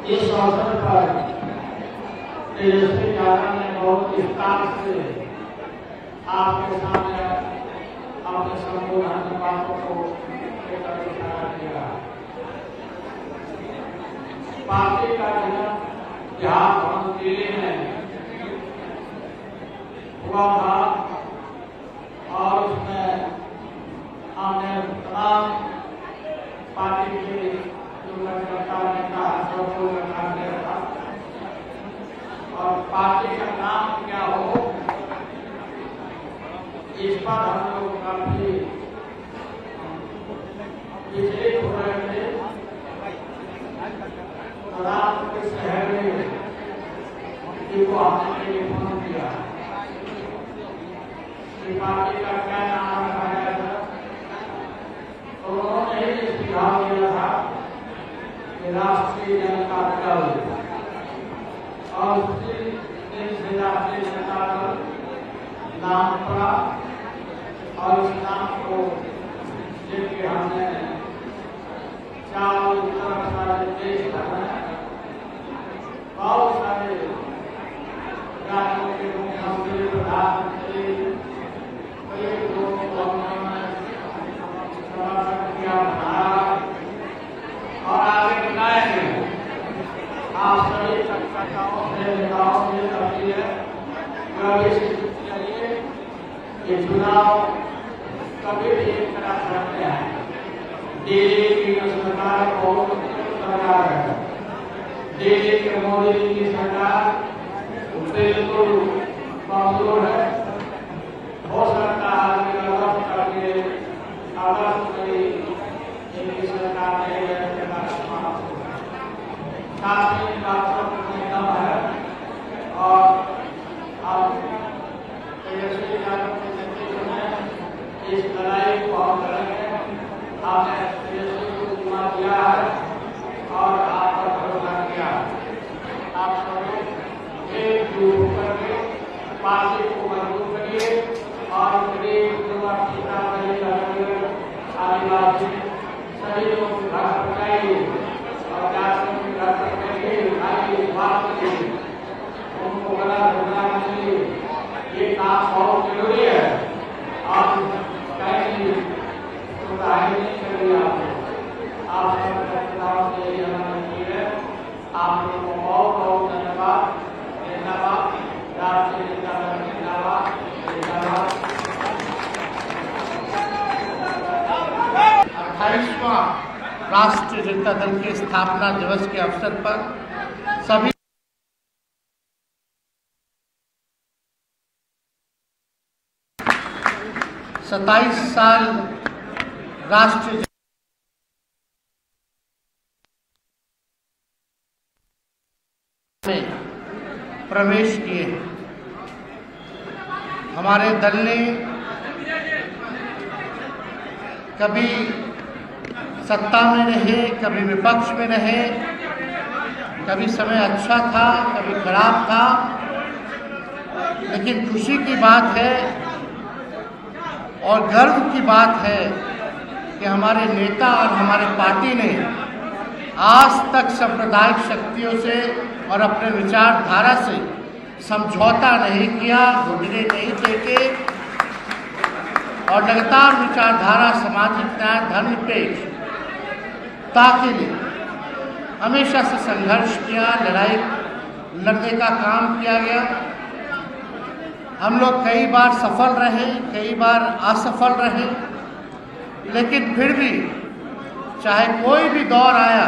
इस अवसर पर तेजस्वी यादव ने बहुत विस्तार से आपके सामने अपने संबोधन बातों को लेकर किया। पार्टी का जन्म बिहार भवन दिल्ली में हुआ था और उसमें हमने तमाम पार्टी के जो कार्यकर्ता नेता सबको रखा गया था और पार्टी का नाम क्या हो इस पर हम लोग काफी विचलित हो रहे थे। रात के शहर में को आपने टेलीफोन किया कि पार्टी का क्या नाम रखा जाए, तो उन्होंने ही सुझाव दिया था कि राष्ट्रीय जनता दल, और उसी दिन से राष्ट्रीय जनता दल नाम पड़ा और उस नाम को लेकर हमने चारों तरफ सारे देश भर में बहुत सारे राज्यों के मुख्यमंत्री, प्रधानमंत्री, कई लोगों को हमने समर्थन किया और आगे बुलाएंगे। आप सभी कार्यकर्ताओं से नेताओं से अपील है कि चुनाव कभी भी एक तरह करते हैं। दिल्ली की सरकार बहुत सरकार है, दिल्ली के मोदी जी की सरकार बिल्कुल कमजोर है। हो सकता है कि अगस्त तक इनकी सरकार नहीं है, काफी बातों में दम है और अब तेजस्वी यादव के नेतृत्व में इस लड़ाई को हम लड़ेंगे। आपने तेजस्वी को जिम्मा दिया है और आप पर भरोसा किया। आप सब एकजुट होकर के पार्टी को मजबूत करिए और गरीब आदिवासी सभी लोग घर पर जाइए और जाकर घर पर जाइए, बात करिए, उनको गला धोना चाहिए। ये काम बहुत जरूरी है। आप कहीं नहीं करिए, आप से है। आप लोगों को बहुत बहुत धन्यवाद। धन्यवाद। राष्ट्रीय जनता दल जिंदाबाद। धन्यवाद। 28वां राष्ट्रीय जनता दल के स्थापना दिवस के अवसर पर सभी 27 साल राष्ट्रीय में प्रवेश किए। हमारे दल ने कभी सत्ता में रहे, कभी विपक्ष में रहे, कभी समय अच्छा था, कभी खराब था, लेकिन खुशी की बात है और गर्व की बात है कि हमारे नेता और हमारे पार्टी ने आज तक सांप्रदायिक शक्तियों से और अपने विचारधारा से समझौता नहीं किया, घुटने नहीं टेके और लगातार विचारधारा सामाजिक न्याय, धर्मनिरपेक्षता के लिए हमेशा से संघर्ष किया, लड़ाई लड़ने का काम किया गया। हम लोग कई बार सफल रहे, कई बार असफल रहे, लेकिन फिर भी चाहे कोई भी दौर आया,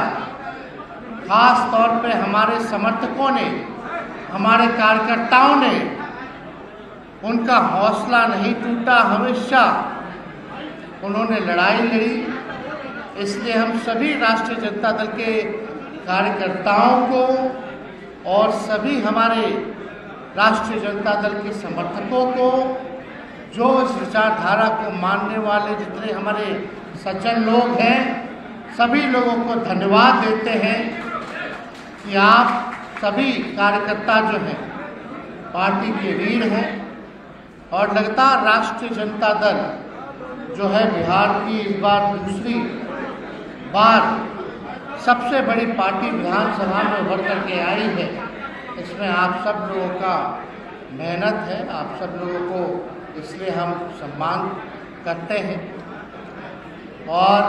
खास तौर पे हमारे समर्थकों ने, हमारे कार्यकर्ताओं ने, उनका हौसला नहीं टूटा, हमेशा उन्होंने लड़ाई लड़ी। इसलिए हम सभी राष्ट्रीय जनता दल के कार्यकर्ताओं को और सभी हमारे राष्ट्रीय जनता दल के समर्थकों को, जो इस विचारधारा को मानने वाले जितने हमारे सज्जन लोग हैं, सभी लोगों को धन्यवाद देते हैं कि आप सभी कार्यकर्ता जो हैं पार्टी के वीर हैं और लगातार राष्ट्रीय जनता दल जो है बिहार की इस बार दूसरी बार सबसे बड़ी पार्टी विधानसभा में उभर करके आई है, इसमें आप सब लोगों का मेहनत है। आप सब लोगों को इसलिए हम सम्मान करते हैं। और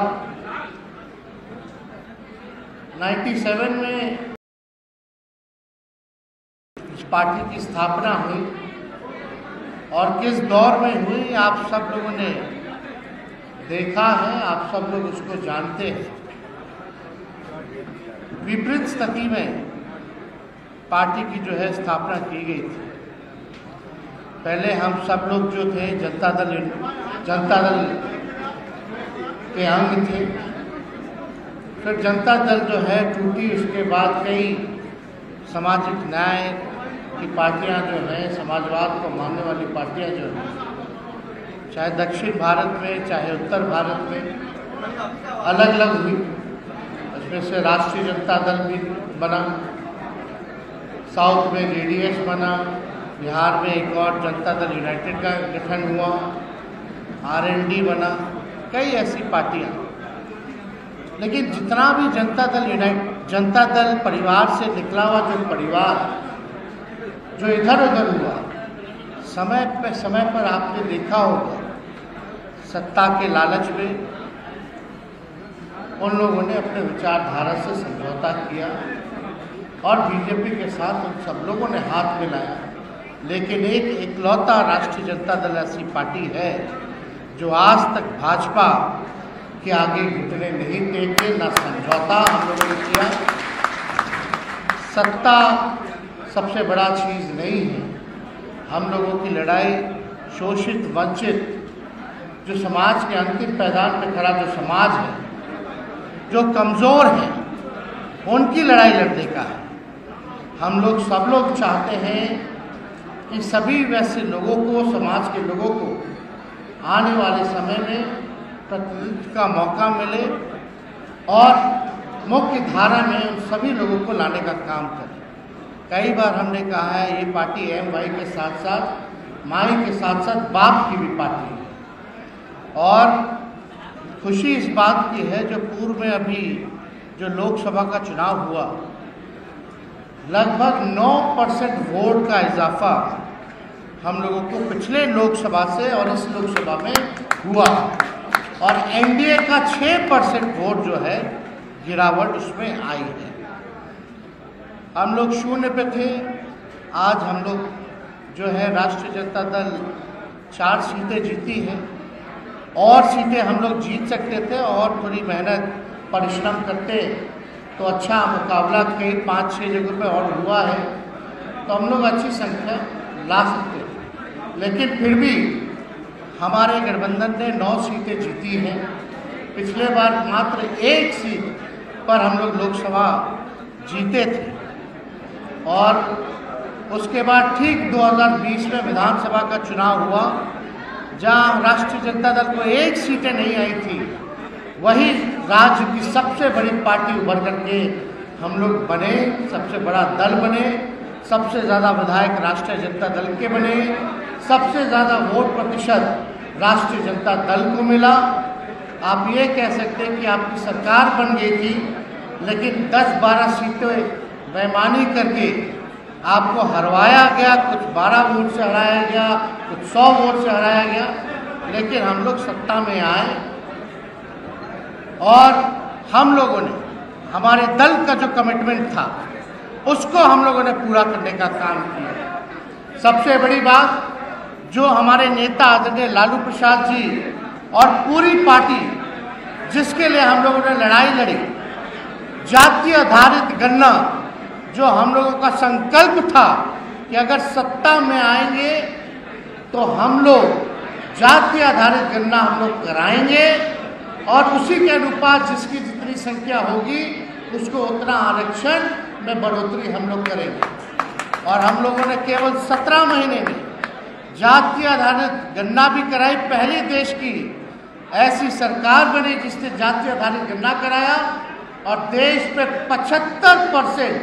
97 में इस पार्टी की स्थापना हुई और किस दौर में हुई आप सब लोगों ने देखा है, आप सब लोग उसको जानते हैं। विपरीत स्थिति में पार्टी की जो है स्थापना की गई थी। पहले हम सब लोग जो थे जनता दल के अंग थे। फिर जनता दल जो है टूटी, उसके बाद कई सामाजिक न्याय की पार्टियां जो हैं, समाजवाद को मानने वाली पार्टियां जो हैं, चाहे दक्षिण भारत में चाहे उत्तर भारत में अलग अलग हुई। उसमें से राष्ट्रीय जनता दल भी बना, साउथ में जेडीएस बना, बिहार में एक और जनता दल यूनाइटेड का गठन हुआ, आरएनडी बना, कई ऐसी पार्टियां। लेकिन जितना भी जनता दल परिवार से निकला हुआ जो परिवार जो इधर उधर हुआ, समय पर आपने देखा होगा सत्ता के लालच में उन लोगों ने अपने विचारधारा से समझौता किया और बीजेपी के साथ उन सब लोगों ने हाथ मिलाया। लेकिन एक इकलौता राष्ट्रीय जनता दल ऐसी पार्टी है जो आज तक भाजपा के आगे घुटने नहीं टेके, ना समझौता हम लोगों ने किया। सत्ता सबसे बड़ा चीज़ नहीं है। हम लोगों की लड़ाई शोषित वंचित जो समाज के अंतिम पैदान पे खड़ा जो समाज है, जो कमज़ोर है, उनकी लड़ाई लड़ने का है। हम लोग सब लोग चाहते हैं कि सभी वैसे लोगों को, समाज के लोगों को आने वाले समय में प्रतिनिधित्व का मौका मिले और मुख्य धारा में उन सभी लोगों को लाने का काम करें। कई बार हमने कहा है ये पार्टी भाई के साथ साथ माई के साथ साथ बाप की भी पार्टी है। और खुशी इस बात की है जो पूर्व में अभी जो लोकसभा का चुनाव हुआ, लगभग 9% वोट का इजाफा हम लोगों को पिछले लोकसभा से और इस लोकसभा में हुआ और एनडीए का 6% वोट जो है गिरावट उसमें आई है। हम लोग शून्य पे थे, आज हम लोग जो है राष्ट्रीय जनता दल 4 सीटें जीती हैं और सीटें हम लोग जीत सकते थे और थोड़ी मेहनत परिश्रम करते तो अच्छा मुकाबला कई 5-6 जगहों पे और हुआ है तो हम लोग अच्छी संख्या ला सकते थे। लेकिन फिर भी हमारे गठबंधन ने 9 सीटें जीती हैं। पिछले बार मात्र 1 सीट पर हम लोग लोकसभा जीते थे और उसके बाद ठीक 2020 में विधानसभा का चुनाव हुआ जहां राष्ट्रीय जनता दल को 1 सीटें नहीं आई थी, वही राज्य की सबसे बड़ी पार्टी उभर करके हम लोग बने, सबसे बड़ा दल बने, सबसे ज़्यादा विधायक राष्ट्रीय जनता दल के बने, सबसे ज़्यादा वोट प्रतिशत राष्ट्रीय जनता दल को मिला। आप ये कह सकते हैं कि आपकी सरकार बन गई थी, लेकिन 10-12 सीटें बेईमानी करके आपको हरवाया गया, कुछ 12 वोट से हराया गया, कुछ 100 वोट से हराया गया। लेकिन हम लोग सत्ता में आए और हम लोगों ने हमारे दल का जो कमिटमेंट था उसको हम लोगों ने पूरा करने का काम किया। सबसे बड़ी बात जो हमारे नेता आदरणीय लालू प्रसाद जी और पूरी पार्टी जिसके लिए हम लोगों ने लड़ाई लड़ी, जाति आधारित गणना, जो हम लोगों का संकल्प था कि अगर सत्ता में आएंगे तो हम लोग जाति आधारित गणना हम लोग कराएंगे और उसी के अनुपात जिसकी जितनी संख्या होगी उसको उतना आरक्षण में बढ़ोतरी हम लोग करेंगे। और हम लोगों ने केवल 17 महीने में जाति आधारित गणना भी कराई। पहली देश की ऐसी सरकार बनी जिसने जाति आधारित गणना कराया और देश पे 75%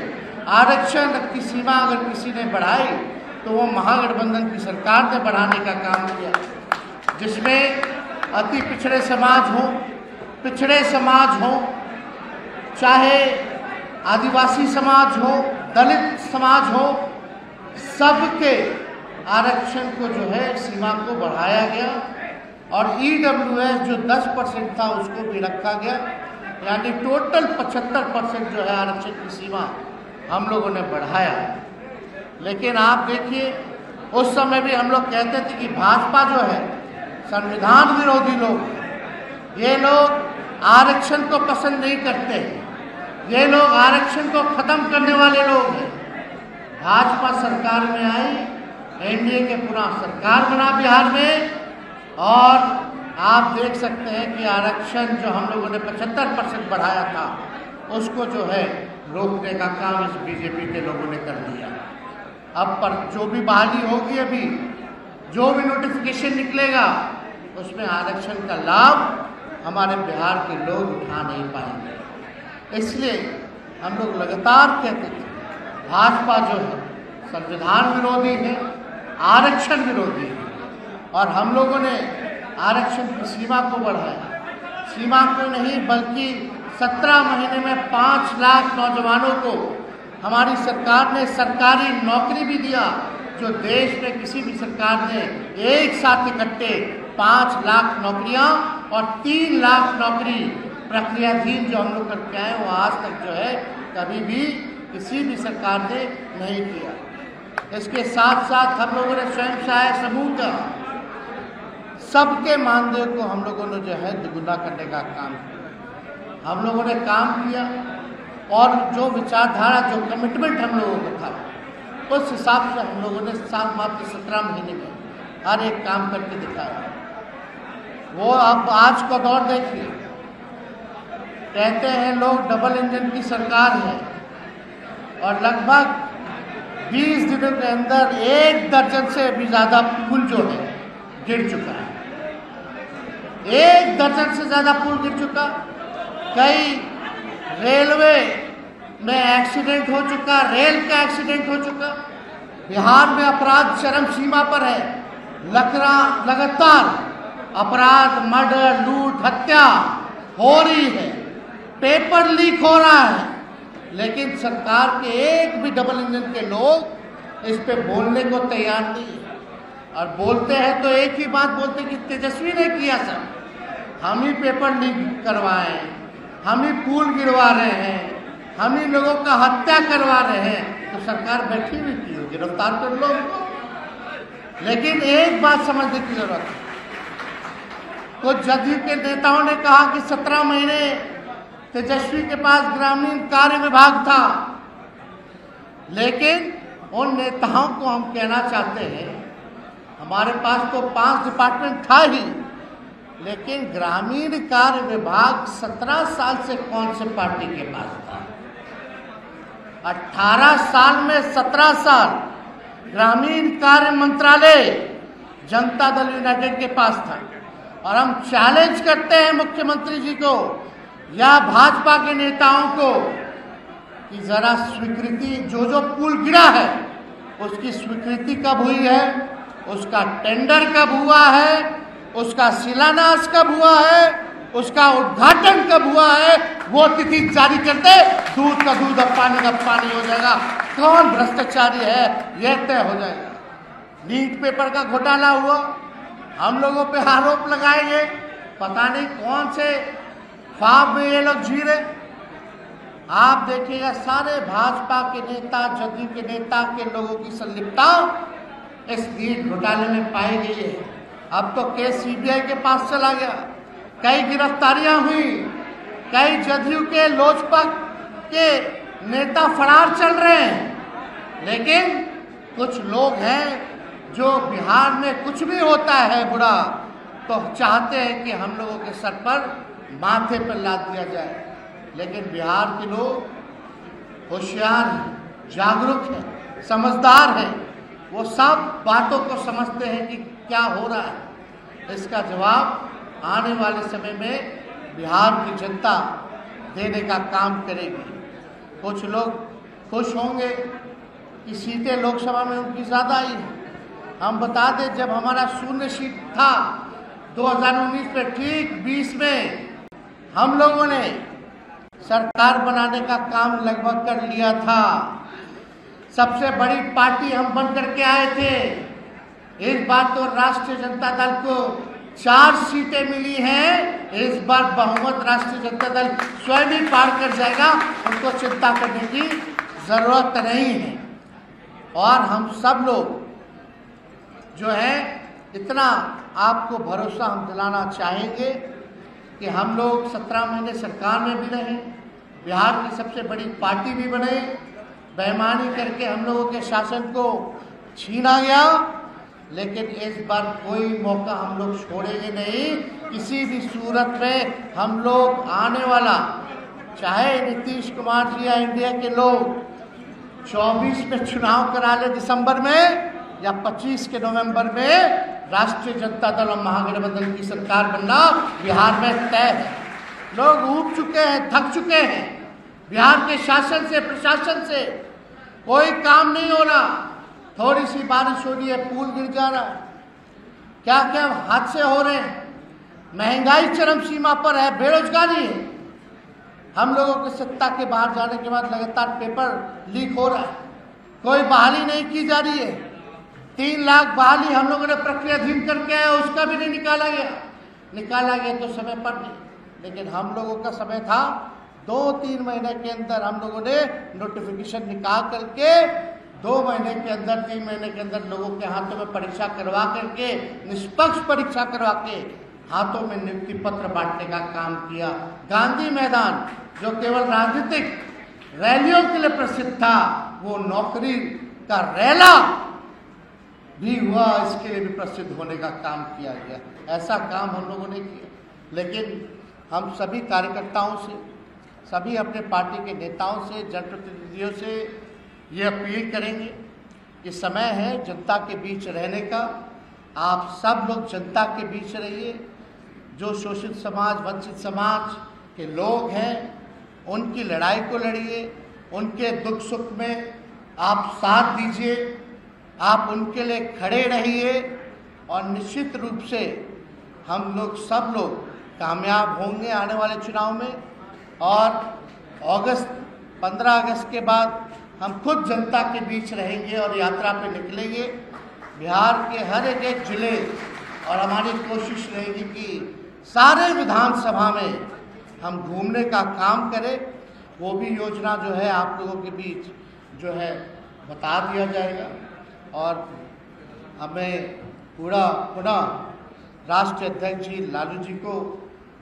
आरक्षण की सीमा अगर किसी ने बढ़ाई तो वो महागठबंधन की सरकार ने बढ़ाने का काम किया, जिसमें अति पिछड़े समाज हो, चाहे आदिवासी समाज हो, दलित समाज हो, सबके आरक्षण को जो है सीमा को बढ़ाया गया और EWS जो 10% था उसको भी रखा गया, यानी टोटल 75% जो है आरक्षण की सीमा हम लोगों ने बढ़ाया। लेकिन आप देखिए, उस समय भी हम लोग कहते थे कि भाजपा जो है संविधान विरोधी लोग, ये लोग आरक्षण को पसंद नहीं करते, ये लोग आरक्षण को खत्म करने वाले लोग हैं। भाजपा सरकार में आई, NDA के पूरा सरकार बना बिहार में, और आप देख सकते हैं कि आरक्षण जो हम लोगों ने 75% बढ़ाया था उसको जो है रोकने का काम इस BJP के लोगों ने कर दिया। अब पर जो भी बहाली होगी, अभी जो भी नोटिफिकेशन निकलेगा उसमें आरक्षण का लाभ हमारे बिहार के लोग उठा नहीं पाएंगे। इसलिए हम लोग लगातार कहते थे भाजपा जो है संविधान विरोधी है, आरक्षण विरोधी है, और हम लोगों ने आरक्षण की सीमा को बढ़ाया। सीमा को नहीं बल्कि 17 महीने में 5 लाख नौजवानों को हमारी सरकार ने सरकारी नौकरी भी दिया, जो देश में किसी भी सरकार ने एक साथ इकट्ठे 5 लाख नौकरियां और 3 लाख नौकरी प्रक्रियाधीन जो हम लोग करके आए, वो आज तक जो है कभी भी किसी भी सरकार ने नहीं किया। इसके साथ साथ हम लोगों ने स्वयं सहायता समूह का सबके मानदेय को हम लोगों ने जो है दुगुना करने का काम किया। हम लोगों ने काम किया और जो विचारधारा, जो कमिटमेंट हम लोगों का था, उस हिसाब से हम लोगों ने मात्र 17 महीने में हर एक काम करके दिखाया। वो अब आज का दौर देखिए, कहते हैं लोग डबल इंजन की सरकार है, और लगभग 20 दिनों के अंदर 1 दर्जन से भी ज़्यादा पुल जो है गिर चुका है। 1 दर्जन से ज़्यादा पुल गिर चुका। कई रेलवे में एक्सीडेंट हो चुका, रेल का एक्सीडेंट हो चुका। बिहार में अपराध चरम सीमा पर है। लगातार अपराध, मर्डर, लूट, हत्या हो रही है, पेपर लीक हो रहा है, लेकिन सरकार के एक भी डबल इंजन के लोग इस पे बोलने को तैयार नहीं है। और बोलते हैं तो एक ही बात बोलते कि तेजस्वी ने किया सर, हम ही पेपर लीक करवाए, हम ही पुल गिरवा रहे हैं, हम ही लोगों का हत्या करवा रहे हैं। तो सरकार बैठी हुई क्यों? गिरफ्तार कर लो। लेकिन एक बात समझने की जरूरत है, कुछ जदयू के नेताओं ने कहा कि 17 महीने तेजस्वी के पास ग्रामीण कार्य विभाग था, लेकिन उन नेताओं को हम कहना चाहते हैं, हमारे पास तो 5 डिपार्टमेंट था ही, लेकिन ग्रामीण कार्य विभाग 17 साल से कौन से पार्टी के पास था? 18 साल में 17 साल ग्रामीण कार्य मंत्रालय जनता दल यूनाइटेड के पास था। और हम चैलेंज करते हैं मुख्यमंत्री जी को या भाजपा के नेताओं को कि जरा स्वीकृति, जो पुल गिरा है उसकी स्वीकृति कब हुई है, उसका टेंडर कब हुआ है, उसका शिलान्यास कब हुआ है, उसका उद्घाटन कब हुआ है, वो तिथि जारी करते, दूध का दूध और पानी का पानी हो जाएगा। कौन भ्रष्टाचारी है यह तय हो जाएगा। लीक पेपर का घोटाला हुआ, हम लोगों पे आरोप लगाएंगे, पता नहीं कौन से ख्वाब में ये लोग जी रहे। आप देखिएगा सारे भाजपा के नेता, जदयू के नेता के लोगों की संलिप्तता इस लीक घोटाले में पाई गई है। अब तो केस CBI के पास चला गया, कई गिरफ्तारियां हुई, कई जदयू के, लोजपा के नेता फरार चल रहे हैं। लेकिन कुछ लोग हैं जो बिहार में कुछ भी होता है बुरा तो चाहते हैं कि हम लोगों के सर पर, माथे पर लाद दिया जाए। लेकिन बिहार के लोग होशियार हैं, जागरूक हैं, समझदार हैं, वो सब बातों को समझते हैं कि क्या हो रहा है। इसका जवाब आने वाले समय में बिहार की जनता देने का काम करेगी। कुछ लोग खुश होंगे कि सीटें लोकसभा में उनकी ज़्यादा आई हैं। हम बता दें, जब हमारा 0 सीट था 2019 में, ठीक 20 में हम लोगों ने सरकार बनाने का काम लगभग कर लिया था। सबसे बड़ी पार्टी हम बन करके आए थे। इस बार तो राष्ट्रीय जनता दल को 4 सीटें मिली हैं। इस बार बहुमत राष्ट्रीय जनता दल स्वयं ही पार कर जाएगा, उनको चिंता करने की जरूरत नहीं है। और हम सब लोग जो है इतना आपको भरोसा हम दिलाना चाहेंगे कि हम लोग 17 महीने सरकार में भी रहे, बिहार की सबसे बड़ी पार्टी भी बने, बेईमानी करके हम लोगों के शासन को छीना गया, लेकिन इस बार कोई मौका हम लोग छोड़ेंगे नहीं। किसी भी सूरत में हम लोग आने वाला, चाहे नीतीश कुमार जी या इंडिया के लोग 24 में चुनाव करा ले दिसंबर में, या 25 के नवंबर में राष्ट्रीय जनता दल और महागठबंधन की सरकार बनना बिहार में तय है। लोग ऊब चुके हैं, थक चुके हैं। बिहार के शासन से, प्रशासन से कोई काम नहीं हो रहा। थोड़ी सी बारिश हो रही है, पुल गिर जा रहा है, क्या क्या हादसे हो रहे हैं, महंगाई चरम सीमा पर है, बेरोजगारी है। हम लोगों के सत्ता के बाहर जाने के बाद लगातार पेपर लीक हो रहा है, कोई बहाली नहीं की जा रही है। 3 लाख बहाली हम लोगों ने प्रक्रियाधीन करके आया, उसका भी नहीं निकाला गया तो समय पर नहीं, लेकिन हम लोगों का समय था 2-3 महीने के अंदर हम लोगों ने नोटिफिकेशन निकाल करके 2 महीने के अंदर, 3 महीने के अंदर लोगों के हाथों में परीक्षा करवा करके, निष्पक्ष परीक्षा करवा के हाथों में नियुक्ति पत्र बांटने का काम किया। गांधी मैदान जो केवल राजनीतिक रैलियों के लिए प्रसिद्ध था, वो नौकरी का रैला भी हुआ, इसके लिए भी प्रसिद्ध होने का काम किया गया। ऐसा काम हम लोगों ने किया, लेकिन हम सभी कार्यकर्ताओं से, सभी अपने पार्टी के नेताओं से, जनप्रतिनिधियों से ये अपील करेंगे कि समय है जनता के बीच रहने का। आप सब लोग जनता के बीच रहिए। जो शोषित समाज, वंचित समाज के लोग हैं, उनकी लड़ाई को लड़िए, उनके दुख सुख में आप साथ दीजिए, आप उनके लिए खड़े रहिए, और निश्चित रूप से हम लोग सब लोग कामयाब होंगे आने वाले चुनाव में। और 15 अगस्त के बाद हम खुद जनता के बीच रहेंगे और यात्रा पे निकलेंगे बिहार के हर एक जिले, और हमारी कोशिश रहेगी कि सारे विधानसभा में हम घूमने का काम करें। वो भी योजना जो है आप लोगों के बीच जो है बता दिया जाएगा। और हमें पुनः राष्ट्रीय अध्यक्ष जी लालू जी को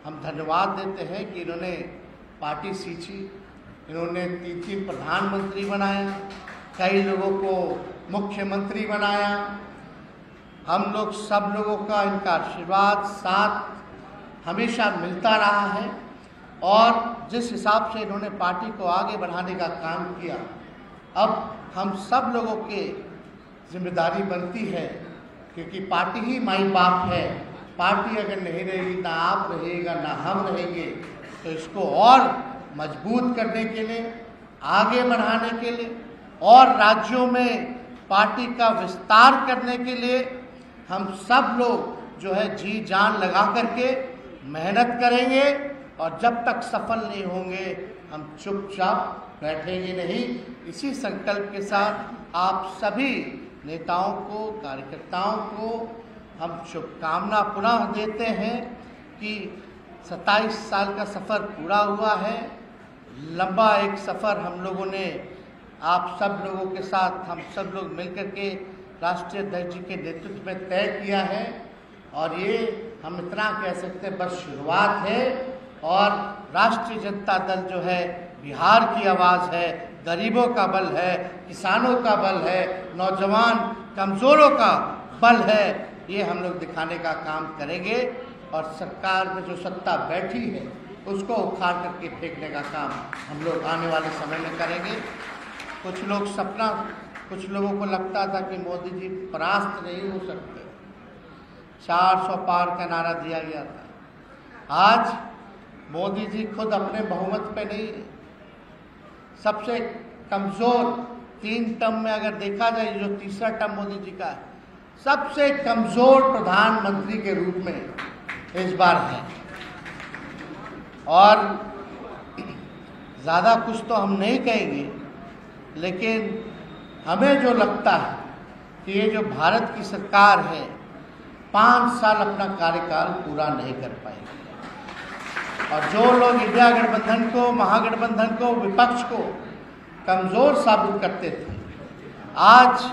हम धन्यवाद देते हैं कि इन्होंने पार्टी सींची, इन्होंने 3 प्रधानमंत्री बनाया, कई लोगों को मुख्यमंत्री बनाया। हम लोग सब लोगों का इनका आशीर्वाद साथ हमेशा मिलता रहा है, और जिस हिसाब से इन्होंने पार्टी को आगे बढ़ाने का काम किया, अब हम सब लोगों के जिम्मेदारी बनती है, क्योंकि पार्टी ही माई बाप है। पार्टी अगर नहीं रहेगी, ना आप रहेगा ना हम रहेंगे, तो इसको और मजबूत करने के लिए, आगे बढ़ाने के लिए, और राज्यों में पार्टी का विस्तार करने के लिए हम सब लोग जो है जी जान लगा करके मेहनत करेंगे। और जब तक सफल नहीं होंगे, हम चुपचाप बैठेंगे नहीं। इसी संकल्प के साथ आप सभी नेताओं को, कार्यकर्ताओं को हम शुभकामना पुनः देते हैं कि 27 साल का सफ़र पूरा हुआ है। लंबा एक सफ़र हम लोगों ने आप सब लोगों के साथ, हम सब लोग मिलकर के राष्ट्रीय अध्यक्ष जी के नेतृत्व में तय किया है, और ये हम इतना कह सकते हैं बस शुरुआत है। और राष्ट्रीय जनता दल जो है बिहार की आवाज़ है, गरीबों का बल है, किसानों का बल है, नौजवान कमज़ोरों का बल है। ये हम लोग दिखाने का काम करेंगे, और सरकार में जो सत्ता बैठी है उसको उखाड़ करके फेंकने का काम हम लोग आने वाले समय में करेंगे। कुछ लोगों को लगता था कि मोदी जी परास्त नहीं हो सकते, 400 पार का नारा दिया गया था। आज मोदी जी खुद अपने बहुमत पे नहीं, सबसे कमज़ोर 3 टर्म में अगर देखा जाए, जो तीसरा टर्म मोदी जी का है, सबसे कमज़ोर प्रधानमंत्री के रूप में इस बार है। और ज़्यादा कुछ तो हम नहीं कहेंगे, लेकिन हमें जो लगता है कि ये जो भारत की सरकार है 5 साल अपना कार्यकाल पूरा नहीं कर पाएगी। और जो लोग इंडिया गठबंधन को, महागठबंधन को, विपक्ष को कमज़ोर साबित करते थे, आज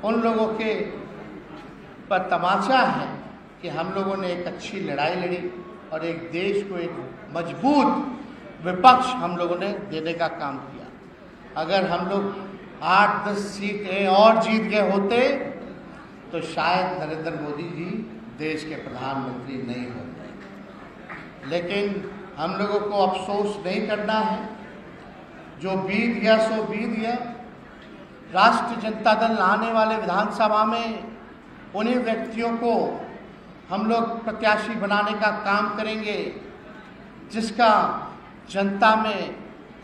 उन लोगों के पर तमाचा है कि हम लोगों ने एक अच्छी लड़ाई लड़ी और एक देश को एक मजबूत विपक्ष हम लोगों ने देने का काम किया। अगर हम लोग 8-10 सीटें और जीत गए होते तो शायद नरेंद्र मोदी जी देश के प्रधानमंत्री नहीं होते। लेकिन हम लोगों को अफसोस नहीं करना है, जो बीत गया सो बीत गया। राष्ट्रीय जनता दल आने वाले विधानसभा में उन्हीं व्यक्तियों को हम लोग प्रत्याशी बनाने का काम करेंगे जिसका जनता में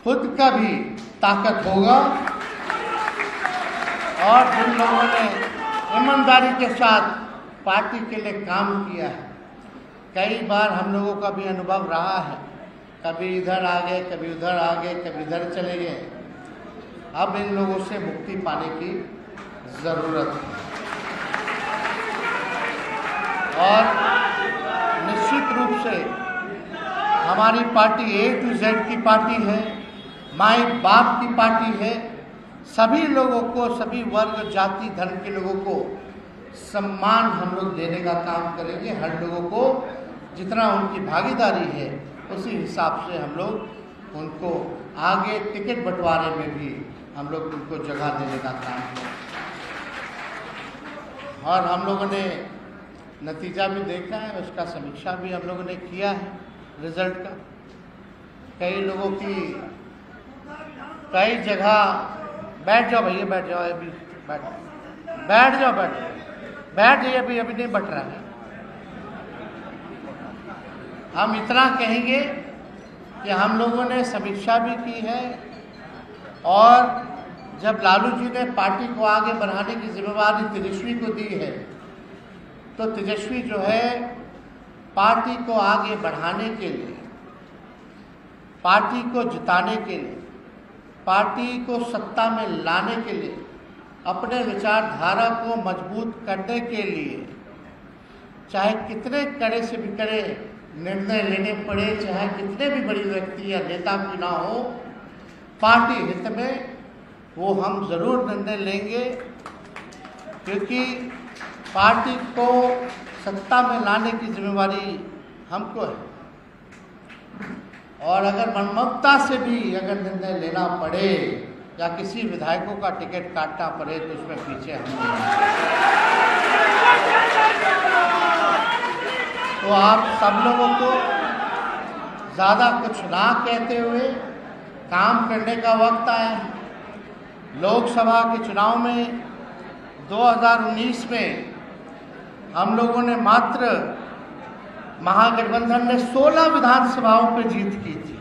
खुद का भी ताकत होगा और जिन लोगों ने ईमानदारी के साथ पार्टी के लिए काम किया है। कई बार हम लोगों का भी अनुभव रहा है, कभी इधर आ गए, कभी उधर आ गए, कभी इधर चले गए। अब इन लोगों से मुक्ति पाने की ज़रूरत है और निश्चित रूप से हमारी पार्टी A to Z की पार्टी है, माई बाप की पार्टी है। सभी लोगों को, सभी वर्ग, जाति, धर्म के लोगों को सम्मान हम लोग देने का काम करेंगे। हर लोगों को जितना उनकी भागीदारी है उसी हिसाब से हम लोग उनको आगे टिकट बंटवारे में भी हम लोग उनको जगह देने का काम करेंगे। और हम लोगों ने नतीजा भी देखा है, उसका समीक्षा भी हम लोगों ने किया है रिजल्ट का। कई लोगों की कई जगह, बैठ जाओ भैया, बैठ जाओ, अभी बैठ जाओ, बैठ जाइए, अभी नहीं बट रहा है। हम इतना कहेंगे कि हम लोगों ने समीक्षा भी की है और जब लालू जी ने पार्टी को आगे बढ़ाने की जिम्मेवारी तेजस्वी को दी है तो तेजस्वी जो है पार्टी को आगे बढ़ाने के लिए, पार्टी को जिताने के लिए, पार्टी को सत्ता में लाने के लिए, अपने विचारधारा को मजबूत करने के लिए चाहे कितने कड़े से भी कड़े निर्णय लेने पड़े, चाहे कितने भी बड़ी व्यक्ति या नेता भी ना हो, पार्टी हित में वो हम ज़रूर निर्णय लेंगे, क्योंकि पार्टी को सत्ता में लाने की जिम्मेवारी हमको है। और अगर मनमत्ता से भी अगर निर्णय लेना पड़े या किसी विधायकों का टिकट काटना पड़े तो उसमें पीछे हम नहीं। तो आप सब लोगों को ज़्यादा कुछ ना कहते हुए काम करने का वक्त आया है। लोकसभा के चुनाव में 2019 में हम लोगों ने मात्र महागठबंधन ने 16 विधानसभाओं पर जीत की थी,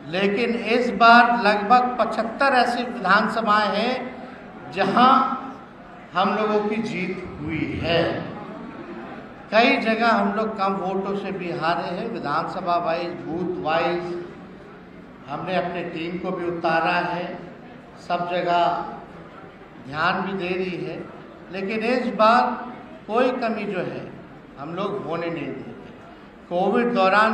लेकिन इस बार लगभग 75 ऐसी विधानसभाएं हैं जहां हम लोगों की जीत हुई है। कई जगह हम लोग कम वोटों से भी हारे हैं। विधानसभा वाइज, बूथ वाइज हमने अपने टीम को भी उतारा है, सब जगह ध्यान भी दे रही है, लेकिन इस बार कोई कमी जो है हम लोग होने नहीं देंगे। कोविड दौरान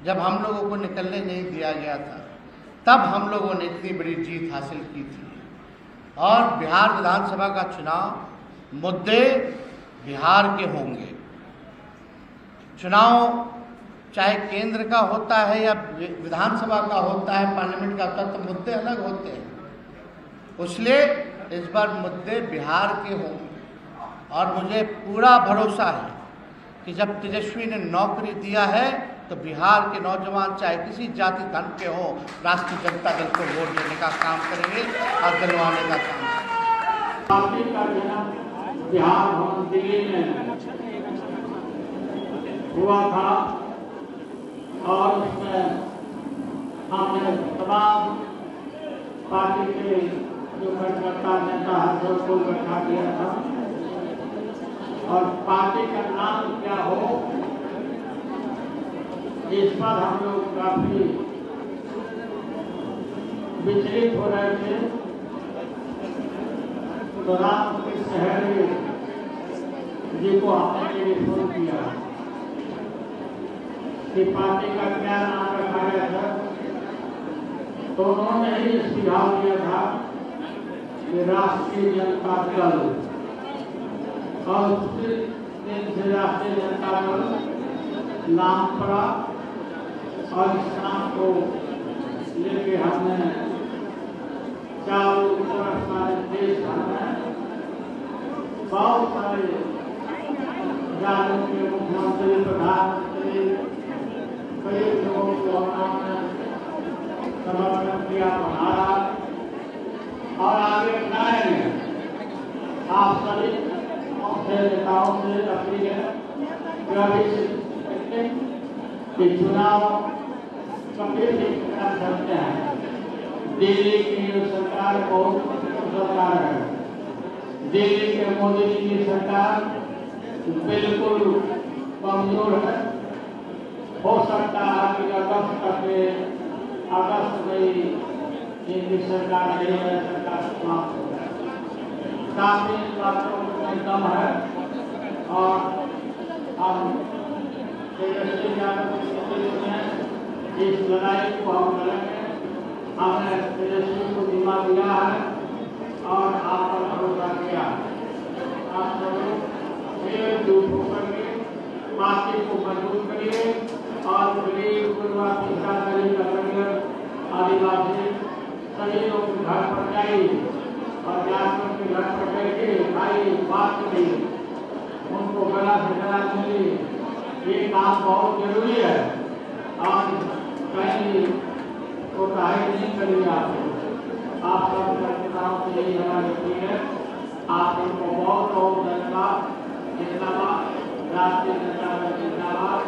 जब हम लोगों को निकलने नहीं दिया गया था तब हम लोगों ने इतनी बड़ी जीत हासिल की थी। और बिहार विधानसभा का चुनाव मुद्दे बिहार के होंगे। चुनाव चाहे केंद्र का होता है या विधानसभा का होता है, पार्लियामेंट का होता है, तो मुद्दे अलग होते हैं। इसलिए इस बार मुद्दे बिहार के होंगे और मुझे पूरा भरोसा है कि जब तेजस्वी ने नौकरी दिया है तो बिहार के नौजवान चाहे किसी जाति धर्म के हों, राष्ट्रीय जनता दल को वोट देने का काम करेंगे और दिलवाने का काम करेंगे। पार्टी का जन्म बिहार भवन दिल्ली में हुआ था और उसमें हमने तमाम पार्टी के जो कार्यकर्ता नेता है सबको बैठा दिया था और पार्टी का नाम क्या हो इस पर हम लोग काफी विचलित हो रहे थे। तो रात के शहर जी को हमने टेलीफोन किया कि पार्टी का क्या नाम रखा गया था, तो उन्होंने ही सुझाव दिया था कि राष्ट्रीय जनता दल, और उसी दिन से राष्ट्रीय जनता दल नाम पड़ा। और इस नाम को लेके हमने चारों तरफ सारे देश भर में बहुत सारे राज्यों के मुख्यमंत्री, प्रधानमंत्री, कई लोगों को हमने समर्थन किया, बनाया और आगे बनाएंगे। आप सभी नेताओं से अपील है कि चुनाव कभी भी कर सकते हैं। दिल्ली की सरकार बहुत सरकार है, दिल्ली के मोदी जी की सरकार बिल्कुल कमजोर है। हो सकता है कि अगस्त में इनकी सरकार नहीं है, सरकार समाप्त हो जाए। काफी बातों में दम है और हम तेजस्वी यादव इस लड़ाई को हम लड़ेंगे। हमने तेजस्वी को जिम्मा दिया है और आप पर भरोसा किया। आप सब एकजुट होकर के पार्टी को मजबूत करिए और गरीब, गुरबा, पिछड़ा, दलित, आदिवासी सभी लोग घर पर जाइए और जाकर के घर पर बैठे भाई बात करिए, उनको गला से गला मिलिए। ये काम बहुत जरूरी है और कहीं कोताही नहीं करिए। आप सब नेताओं से यही हमारी अपील है। आप इनको बहुत बहुत धन्यवाद। जिंदाबाद राष्ट्रीय जनता दल, जिंदाबाद।